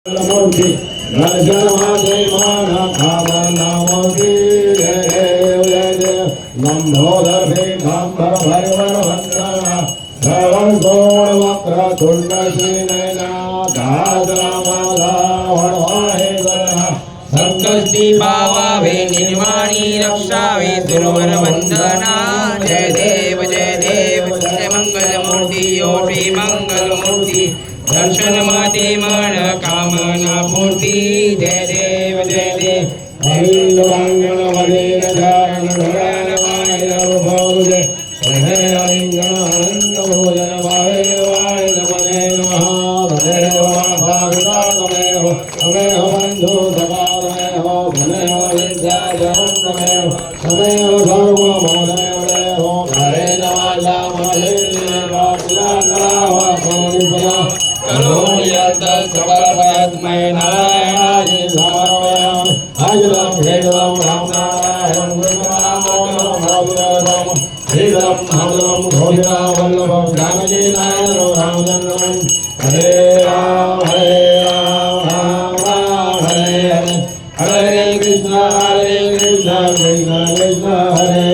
Namaste, Rajanamate Mana Kama Namaste, Nambodhar Bhekambhar Bhaivan Vandana, Dhavan Gol Vakra Tulka Srinena, Dhadramadha Vadvahe Gana, Sankashti पावावे निर्वाणी रक्षावे दुर्वर वंदना जय देव जय मंगल मूर्ति योगी मंगल मूर्ति दर्शन माते मन कामना पूर्ति जय देव Alingavangan Vadena Dharan Dhurana Vahira Bhavuje, Saheringana Ananda Bhojana Vahira Vahira Madena Mahadeva Bhavita Kameho, Kameho Bandhu Sabadameho, Kameho Vidya Javandameho, Kameho Dharma Modeho, Karena Vaja Madena Vajrana Vahamudipaya, करोण्यंत सबल पद्मय Narayan ji Saravaya, Ajalam Hedam Ramnarayan Gurvamam Bhavuram Hedam Bhavuram Ghodira Vallabam Janaji Nayana Ramjanam Hare Ram Hare Ram Ram Ram Hare Hare Hare Krishna Krishna Krishna Hare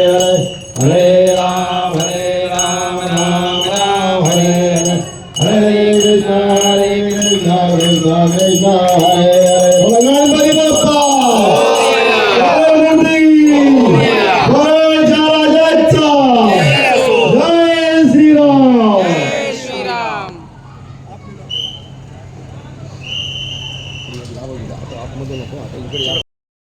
Hare Hare Ram Ram Ram Hare Hare Hare Krishna Krishna Krishna